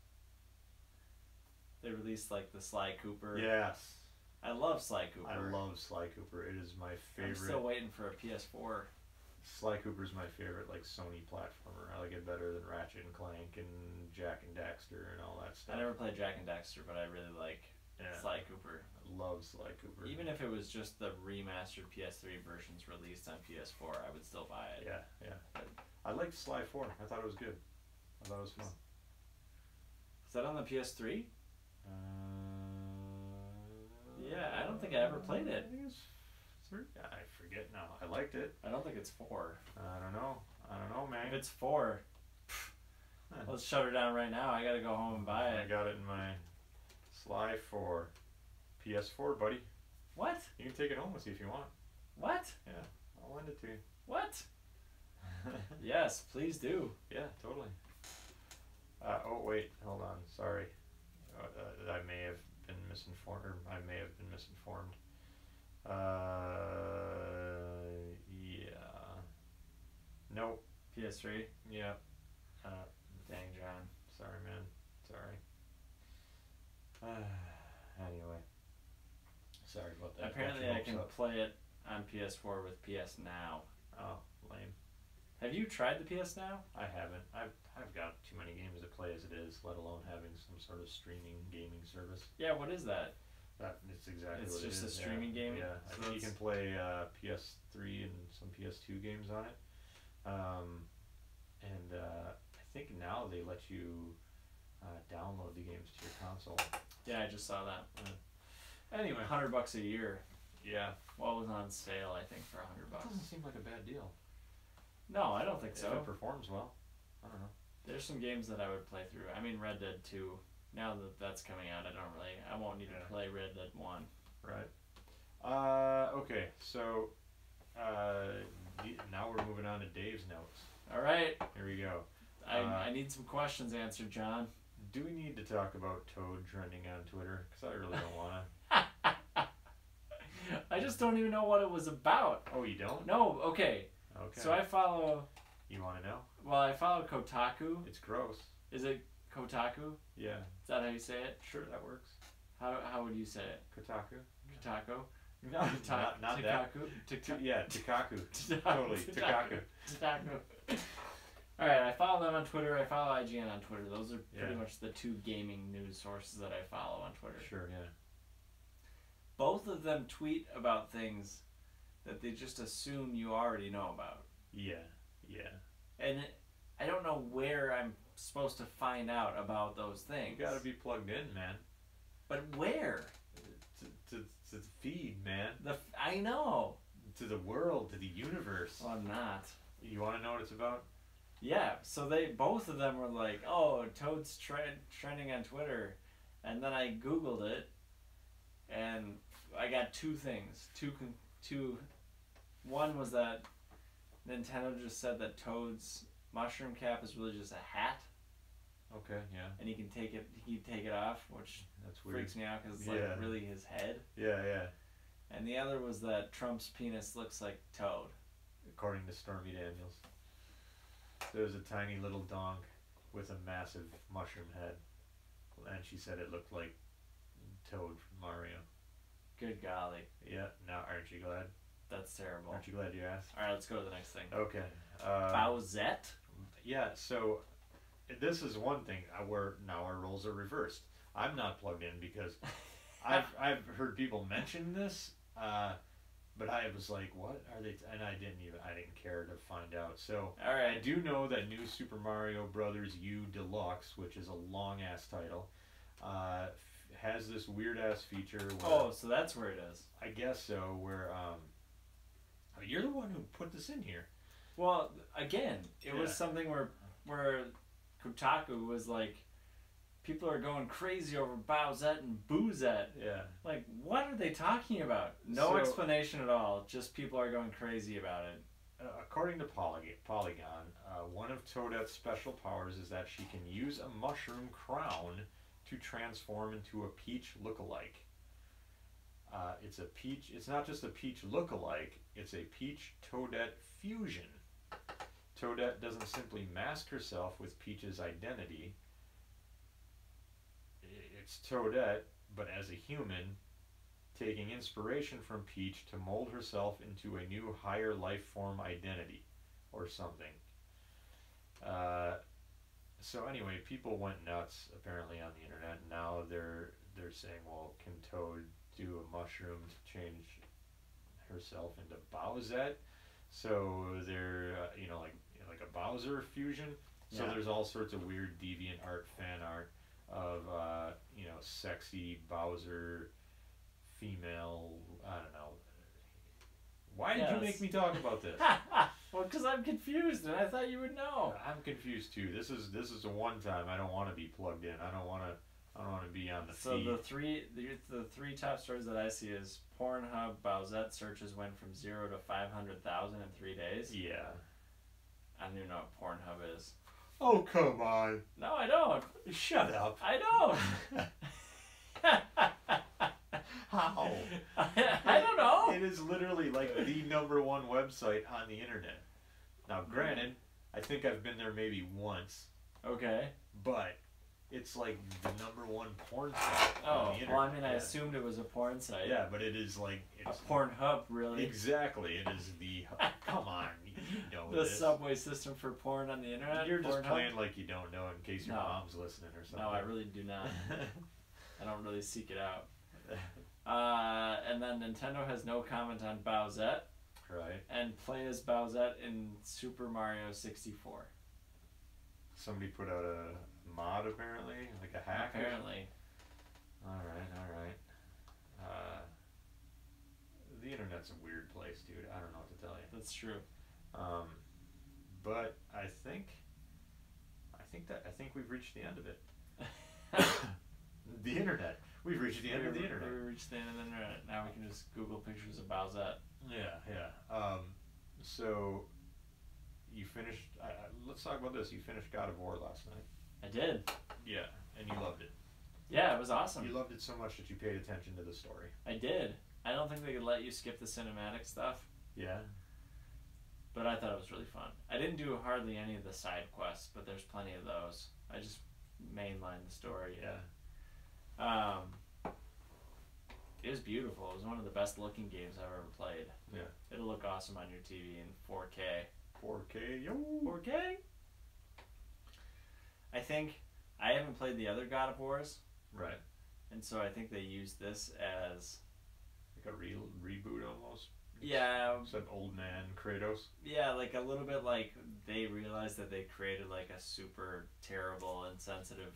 Speaker 1: They released like the Sly Cooper.
Speaker 2: Yes.
Speaker 1: I love Sly Cooper.
Speaker 2: I love Sly Cooper. It is my favorite.
Speaker 1: I'm still waiting for a PS4.
Speaker 2: Sly Cooper's my favorite, like, Sony platformer. I like it better than Ratchet and Clank and Jak and Daxter and all that stuff.
Speaker 1: I never played Jak and Daxter, but I really like Sly Cooper.
Speaker 2: I love Sly Cooper.
Speaker 1: Even if it was just the remastered PS3 versions released on PS4, I would still buy it.
Speaker 2: Yeah. But I liked Sly 4. I thought it was good. I thought it was fun.
Speaker 1: Is that on the PS3? Yeah, I don't think I ever played it.
Speaker 2: I think it's 3. I forget now. I liked it.
Speaker 1: I don't think it's 4.
Speaker 2: I don't know, man.
Speaker 1: If it's 4, let's shut her down right now. I gotta go home and buy it.
Speaker 2: I got it in my Sly 4. PS4, buddy.
Speaker 1: What?
Speaker 2: You can take it home with you if you want.
Speaker 1: What?
Speaker 2: Yeah, I'll lend it to you.
Speaker 1: What? Yes, please do.
Speaker 2: Yeah, totally. Oh, wait, hold on. Sorry. I may have been misinformed. Yeah. Nope.
Speaker 1: PS3?
Speaker 2: Yeah.
Speaker 1: Dang, John.
Speaker 2: Sorry, man. Sorry. Anyway. Sorry about that.
Speaker 1: Apparently I can play it on PS4 with PS Now.
Speaker 2: Oh, lame.
Speaker 1: Have you tried the PS Now?
Speaker 2: I haven't. I've got too many games to play as it is, let alone having some sort of streaming gaming service.
Speaker 1: Yeah, what is that?
Speaker 2: It's exactly
Speaker 1: it's
Speaker 2: what it is.
Speaker 1: It's just a streaming game?
Speaker 2: Yeah,
Speaker 1: So
Speaker 2: I think you can play PS3 and some PS2 games on it. And I think now they let you download the games to your console.
Speaker 1: Yeah, I just saw that.
Speaker 2: Anyway,
Speaker 1: $100 a year.
Speaker 2: Yeah.
Speaker 1: Well, it was on sale, I think, for $100.
Speaker 2: That doesn't seem like a bad deal.
Speaker 1: No, I don't think
Speaker 2: If
Speaker 1: so.
Speaker 2: it performs well. I don't know.
Speaker 1: There's some games that I would play through. I mean, Red Dead 2. Now that that's coming out, I won't need to play Red Dead 1.
Speaker 2: Right. Okay, so now we're moving on to Dave's notes.
Speaker 1: All right.
Speaker 2: Here we go.
Speaker 1: I need some questions answered, John.
Speaker 2: Do we need to talk about Toad trending on Twitter? Because I really don't want to.
Speaker 1: I just don't even know what it was about.
Speaker 2: Oh, you don't?
Speaker 1: No, okay.
Speaker 2: Okay.
Speaker 1: So I follow...
Speaker 2: You want to know?
Speaker 1: Well, I follow Kotaku.
Speaker 2: It's gross.
Speaker 1: Is it Kotaku?
Speaker 2: Yeah.
Speaker 1: Is that how you say it?
Speaker 2: Sure, that works.
Speaker 1: How would you say it?
Speaker 2: Kotaku.
Speaker 1: Kotaku?
Speaker 2: No, not that. Yeah, Takaku. Totally, Takaku.
Speaker 1: Alright, I follow them on Twitter. I follow IGN on Twitter. Those are pretty much the two gaming news sources that I follow on Twitter.
Speaker 2: Sure, yeah.
Speaker 1: Both of them tweet about things that they just assume you already know about.
Speaker 2: Yeah, yeah.
Speaker 1: And I don't know where I'm supposed to find out about those things.
Speaker 2: You gotta be plugged in, man.
Speaker 1: But where?
Speaker 2: To the feed, man.
Speaker 1: I know.
Speaker 2: To the world, to the universe.
Speaker 1: Well, I'm not.
Speaker 2: You want to know what it's about?
Speaker 1: Yeah, so both of them were like, oh, Toad's trending on Twitter. And then I Googled it, and I got two things. One was that Nintendo just said that Toad's mushroom cap is really just a hat.
Speaker 2: Okay, yeah.
Speaker 1: And he can take it off, which
Speaker 2: that's weird.
Speaker 1: Freaks me out because it's like really his head.
Speaker 2: Yeah, yeah.
Speaker 1: And the other was that Trump's penis looks like Toad.
Speaker 2: According to Stormy Daniels. There's a tiny little donk with a massive mushroom head. And she said it looked like Toad from Mario.
Speaker 1: Good golly.
Speaker 2: Yeah, now aren't you glad?
Speaker 1: That's terrible.
Speaker 2: Aren't you glad you asked?
Speaker 1: Alright, let's go to the next thing.
Speaker 2: Okay.
Speaker 1: Bowsette?
Speaker 2: Yeah, so this is one thing where now our roles are reversed. I'm not plugged in because I've heard people mention this, but I was like, what are they? And I didn't care to find out. So
Speaker 1: alright.
Speaker 2: I do know that new Super Mario Brothers U Deluxe, which is a long ass title, has this weird ass feature. Where,
Speaker 1: so that's where it is.
Speaker 2: I guess so. Where you're the one who put this in here.
Speaker 1: Well, again, it was something where Kotaku was like, people are going crazy over Bowsette and Boozette.
Speaker 2: Yeah.
Speaker 1: Like, what are they talking about? No explanation at all. Just people are going crazy about it.
Speaker 2: According to Polygon, one of Toadette's special powers is that she can use a mushroom crown to transform into a Peach lookalike. It's a Peach. It's not just a Peach lookalike. It's a Peach Toadette fusion. Toadette doesn't simply mask herself with Peach's identity. It's Toadette, but as a human, taking inspiration from Peach to mold herself into a new higher life form identity, or something. So anyway, people went nuts apparently on the internet. And now they're saying, well, can Toad do a mushroom to change herself into Bowsette? So they're like a Bowser fusion. So there's all sorts of weird deviant art, fan art of sexy Bowser female. I don't know. Why did you make me talk about this?
Speaker 1: Well, because I'm confused, and I thought you would know.
Speaker 2: I'm confused too. This is a one time. I don't want to be plugged in. I don't want to be on the feed.
Speaker 1: So the three top stories that I see is Pornhub Bowsette searches went from 0 to 500,000 in 3 days.
Speaker 2: Yeah.
Speaker 1: I don't even know what Pornhub is.
Speaker 2: Oh, come on.
Speaker 1: No, I don't.
Speaker 2: Shut up.
Speaker 1: I don't.
Speaker 2: How?
Speaker 1: I don't know.
Speaker 2: It is literally like the #1 website on the internet. Now, granted, I think I've been there maybe once.
Speaker 1: Okay.
Speaker 2: But it's like the #1 porn site on the internet.
Speaker 1: Well, I mean, I assumed it was a porn site.
Speaker 2: Yeah, but it is like... It's
Speaker 1: a porn hub, really.
Speaker 2: Exactly. It is the... Come on. You know
Speaker 1: the
Speaker 2: this.
Speaker 1: subway system for porn on the internet?
Speaker 2: You're just playing
Speaker 1: hub?
Speaker 2: like you don't know in case your mom's listening or something.
Speaker 1: No, I really do not. I don't really seek it out. And then Nintendo has no comment on Bowsette.
Speaker 2: Right. And
Speaker 1: play as Bowsette in Super Mario 64.
Speaker 2: Somebody put out a mod, apparently? Like a hack?
Speaker 1: Apparently.
Speaker 2: Alright. The internet's a weird place, dude. I don't know what to tell you.
Speaker 1: That's true.
Speaker 2: But I think we've reached the end of it. The internet. We've reached the end of the internet.
Speaker 1: We've reached the end of the internet. Now we can just Google pictures of Bowsette.
Speaker 2: Yeah. So you finished. Let's talk about this. You finished God of War last night.
Speaker 1: I did.
Speaker 2: Yeah, and you loved it.
Speaker 1: Yeah, it was awesome.
Speaker 2: You loved it so much that you paid attention to the story.
Speaker 1: I did. I don't think they could let you skip the cinematic stuff.
Speaker 2: Yeah.
Speaker 1: But I thought it was really fun. I didn't do hardly any of the side quests, but there's plenty of those. I just mainlined the story.
Speaker 2: Yeah.
Speaker 1: It was beautiful. It was one of the best looking games I've ever played.
Speaker 2: Yeah.
Speaker 1: It'll look awesome on your TV in 4K.
Speaker 2: 4K, yo.
Speaker 1: 4K? I think I haven't played the other God of Wars.
Speaker 2: Right.
Speaker 1: And so I think they used this as
Speaker 2: like a reboot almost.
Speaker 1: Yeah.
Speaker 2: It's an old man Kratos.
Speaker 1: Yeah, like a little bit like they realized that they created like a super terrible, insensitive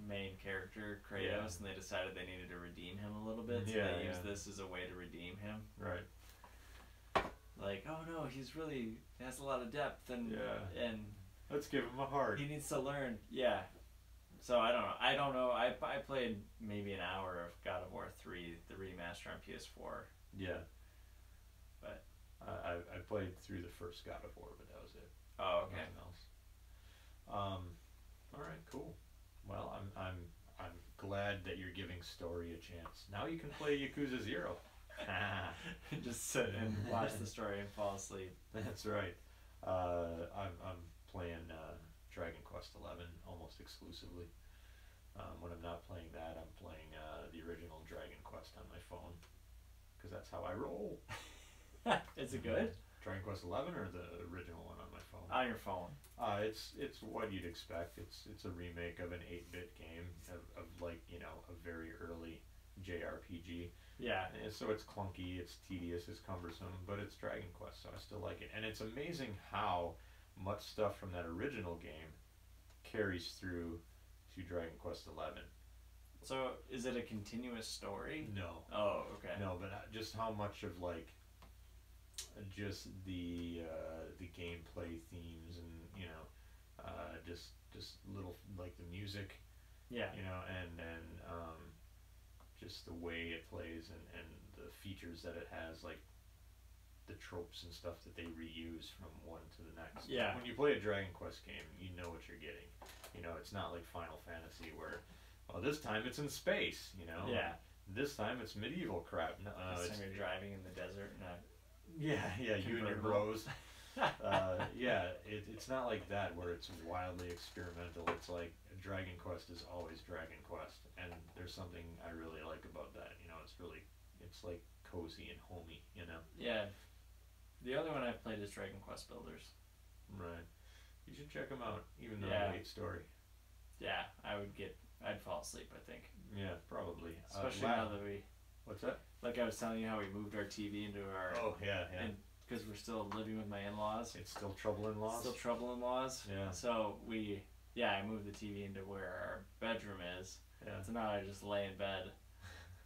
Speaker 1: main character, Kratos, and they decided they needed to redeem him a little bit, so they used this as a way to redeem him.
Speaker 2: Right.
Speaker 1: Like, oh no, he's really has a lot of depth, and
Speaker 2: let's give him a heart.
Speaker 1: He needs to learn. Yeah. So I don't know. I played maybe an hour of God of War 3, the remaster on PS4.
Speaker 2: Yeah.
Speaker 1: But
Speaker 2: I played through the first God of War, but that was it.
Speaker 1: Oh, okay.
Speaker 2: Nothing else. All right, cool. Well, I'm glad that you're giving story a chance. Now you can play Yakuza 0.
Speaker 1: Just sit and watch the story and fall asleep.
Speaker 2: That's right. I'm playing Dragon Quest 11 almost exclusively. When I'm not playing that, I'm playing the original Dragon Quest on my phone, because that's how I roll.
Speaker 1: Is it good?
Speaker 2: Dragon Quest 11 or the original one on my phone?
Speaker 1: On your phone.
Speaker 2: It's what you'd expect. It's a remake of an 8-bit game of like, you know, a very early JRPG.
Speaker 1: Yeah.
Speaker 2: And so it's clunky, it's tedious, it's cumbersome, but it's Dragon Quest, so I still like it. And it's amazing how much stuff from that original game carries through to Dragon Quest 11.
Speaker 1: So is it a continuous story?
Speaker 2: No.
Speaker 1: Oh, okay.
Speaker 2: No, but just how much of like just the gameplay themes, and you know, just little like the music.
Speaker 1: Yeah.
Speaker 2: You know, and just the way it plays, and the features that it has, like the tropes and stuff that they reuse from one to the next.
Speaker 1: Yeah.
Speaker 2: When you play a Dragon Quest game, you know what you're getting. You know, it's not like Final Fantasy where, well, this time it's in space, you know?
Speaker 1: Yeah.
Speaker 2: This time it's medieval crap. No,
Speaker 1: this time you're driving in the desert and
Speaker 2: yeah, you and your bros. It's not like that where it's wildly experimental. It's like Dragon Quest is always Dragon Quest, and there's something I really like about that. You know, it's like cozy and homey, you know?
Speaker 1: Yeah. The other one I've played is Dragon Quest Builders.
Speaker 2: Right. You should check them out, even though I hate story.
Speaker 1: Yeah, I'd fall asleep, I think.
Speaker 2: Yeah, probably.
Speaker 1: Especially now that we...
Speaker 2: What's that?
Speaker 1: Like I was telling you how we moved our TV into our...
Speaker 2: Oh, yeah.
Speaker 1: Because we're still living with my in-laws.
Speaker 2: It's still trouble in-laws?
Speaker 1: Still trouble in-laws.
Speaker 2: Yeah.
Speaker 1: So I moved the TV into where our bedroom is.
Speaker 2: Yeah.
Speaker 1: So now I just lay in bed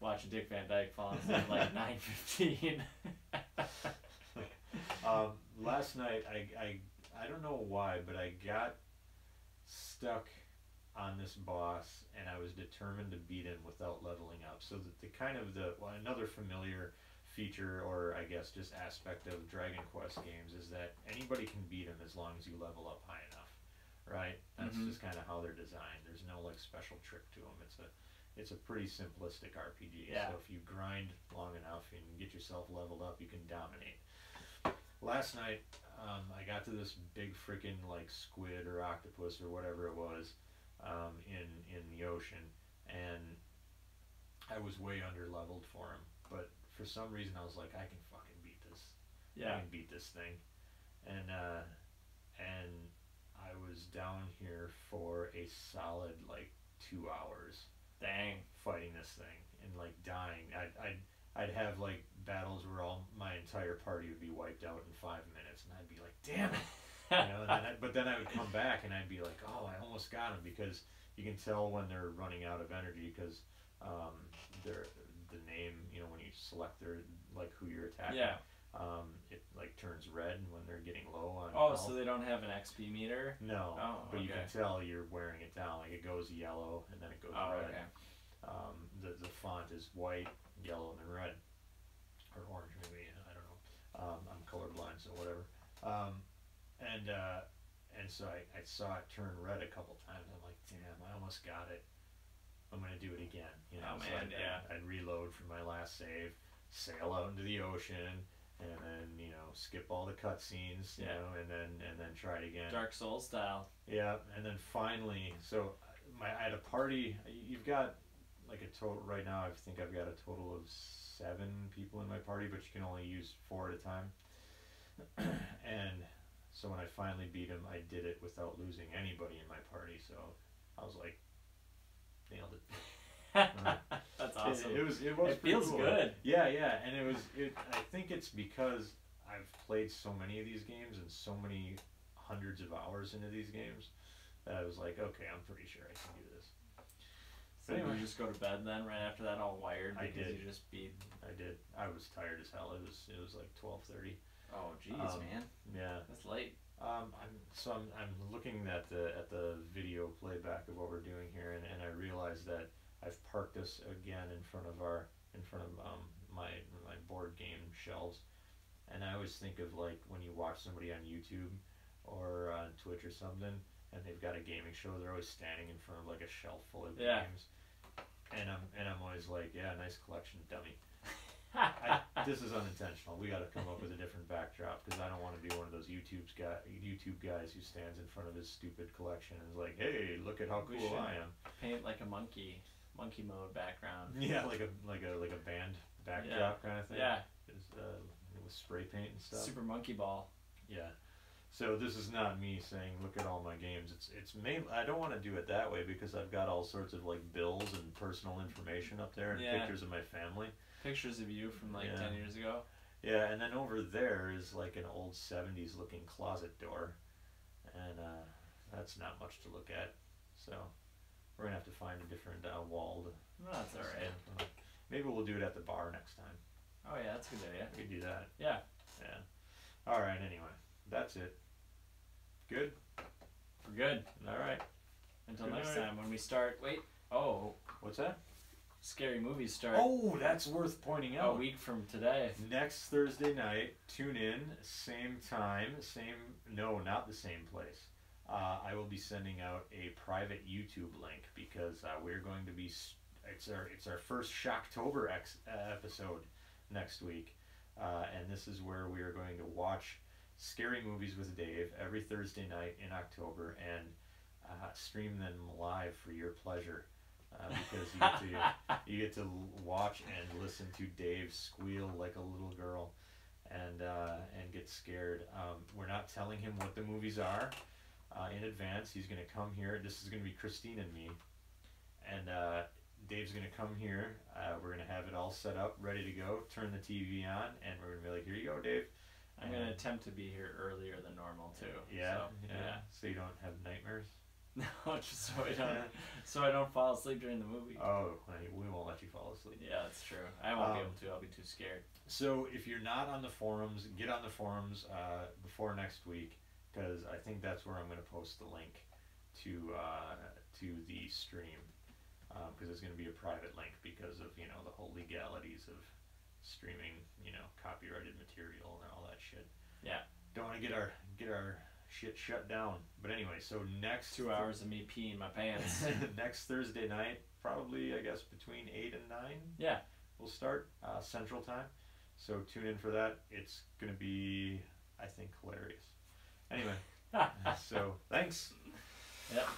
Speaker 1: watching Dick Van Dyke fall asleep at like 9:15.
Speaker 2: Last night, I don't know why, but I got stuck on this boss, and I was determined to beat him without leveling up. So that another familiar feature, or I guess just aspect of Dragon Quest games, is that anybody can beat him as long as you level up high enough, right? That's just kind of how they're designed. There's no like special trick to them. It's a pretty simplistic RPG.
Speaker 1: Yeah.
Speaker 2: So if you grind long enough and get yourself leveled up, you can dominate. Last night, I got to this big freaking like squid or octopus or whatever it was in the ocean, and I was way under leveled for him. But for some reason, I was like, I can fucking beat this.
Speaker 1: Yeah.
Speaker 2: I can beat this thing, and I was down here for a solid like 2 hours.
Speaker 1: Dang.
Speaker 2: Fighting this thing and like dying. I'd have like battles where my entire party would be wiped out in 5 minutes, and I'd be like, damn it. You know, but then I would come back and I'd be like, oh, I almost got him, because you can tell when they're running out of energy, because the name, you know, when you select their like who you're attacking, it like turns red when they're getting low on health.
Speaker 1: So they don't have an XP meter?
Speaker 2: No. But
Speaker 1: okay.
Speaker 2: you can tell you're wearing it down. Like it goes yellow and then it goes red.
Speaker 1: Okay.
Speaker 2: The font is white, yellow, and then red, or orange maybe. I don't know. I'm colorblind, so whatever. And so I saw it turn red a couple times. I'm like, damn, I almost got it. I'm gonna do it again. You know, I'd reload from my last save, sail out into the ocean, and then skip all the cutscenes, you know, and then try it again.
Speaker 1: Dark Souls style.
Speaker 2: Yeah, and then finally, so I had a party. You've got like a total right now. I think I've got a total of 7 people in my party, but you can only use 4 at a time. And so when I finally beat him, I did it without losing anybody in my party. So I was like, nailed it.
Speaker 1: That's awesome.
Speaker 2: It was
Speaker 1: It
Speaker 2: pretty
Speaker 1: feels
Speaker 2: cool.
Speaker 1: good.
Speaker 2: Yeah, and I think it's because I've played so many of these games and so many hundreds of hours into these games that I was like, okay, I'm pretty sure I can do this.
Speaker 1: So
Speaker 2: Anyway.
Speaker 1: you just go to bed then, right after that, all wired
Speaker 2: I
Speaker 1: because
Speaker 2: did.
Speaker 1: you just beat.
Speaker 2: I did. I was tired as hell. It was like 12:30.
Speaker 1: Oh, jeez, man,
Speaker 2: Yeah.
Speaker 1: that's late.
Speaker 2: I'm looking at the video playback of what we're doing here, and I realize that I've parked us again in front of my board game shelves, and I always think of like when you watch somebody on YouTube or on Twitch or something, and they've got a gaming show, they're always standing in front of like a shelf full of games, and I'm always like, yeah, nice collection, dummy. This is unintentional. We got to come up with a different backdrop because I don't want to be one of those YouTube guys who stands in front of his stupid collection and is like, "Hey, look at how cool I am."
Speaker 1: Paint like a monkey mode background.
Speaker 2: Yeah, like a band backdrop kind of thing.
Speaker 1: Yeah.
Speaker 2: With spray paint and stuff.
Speaker 1: Super monkey ball.
Speaker 2: Yeah. So this is not me saying, "Look at all my games." It's mainly, I don't want to do it that way because I've got all sorts of like bills and personal information up there and pictures of my family.
Speaker 1: Pictures of you from like 10 years ago.
Speaker 2: Yeah, and then over there is like an old 70s looking closet door, and that's not much to look at. So we're gonna have to find a different wall to.
Speaker 1: No, that's all right.
Speaker 2: Maybe we'll do it at the bar next time.
Speaker 1: Oh yeah, that's a good idea.
Speaker 2: We could do that.
Speaker 1: Yeah.
Speaker 2: Yeah. All right. Anyway, that's it. Good.
Speaker 1: We're good.
Speaker 2: All right.
Speaker 1: Until
Speaker 2: Good
Speaker 1: next
Speaker 2: night.
Speaker 1: time when we start. Wait. Oh.
Speaker 2: What's that?
Speaker 1: Scary movies start.
Speaker 2: Oh, that's worth pointing out.
Speaker 1: A week from today.
Speaker 2: Next Thursday night, tune in, same time, not the same place. I will be sending out a private YouTube link because we're going to be, it's our first Shocktober episode next week. And this is where we are going to watch scary movies with Dave every Thursday night in October and stream them live for your pleasure. Because you get to watch and listen to Dave squeal like a little girl, and get scared. We're not telling him what the movies are in advance. He's gonna come here. This is gonna be Christine and me, and Dave's gonna come here. We're gonna have it all set up, ready to go. Turn the TV on, and we're gonna be like, "Here you go, Dave."
Speaker 1: I'm gonna attempt to be here earlier than normal too.
Speaker 2: Yeah,
Speaker 1: So,
Speaker 2: So you don't have nightmares.
Speaker 1: No, just so I don't fall asleep during the movie.
Speaker 2: Oh, we won't let you fall asleep.
Speaker 1: Yeah, that's true. I won't be able to. I'll be too scared.
Speaker 2: So if you're not on the forums, get on the forums before next week, because I think that's where I'm going to post the link to the stream, because it's going to be a private link because of the whole legalities of streaming, copyrighted material and all that shit.
Speaker 1: Yeah.
Speaker 2: Don't want to get our shit shut down. But anyway, so next
Speaker 1: 2 hours of me peeing my pants.
Speaker 2: next Thursday night, probably I guess between 8 and 9.
Speaker 1: Yeah.
Speaker 2: We'll start Central Time. So tune in for that. It's gonna be, I think, hilarious. Anyway, so thanks.
Speaker 1: Yep.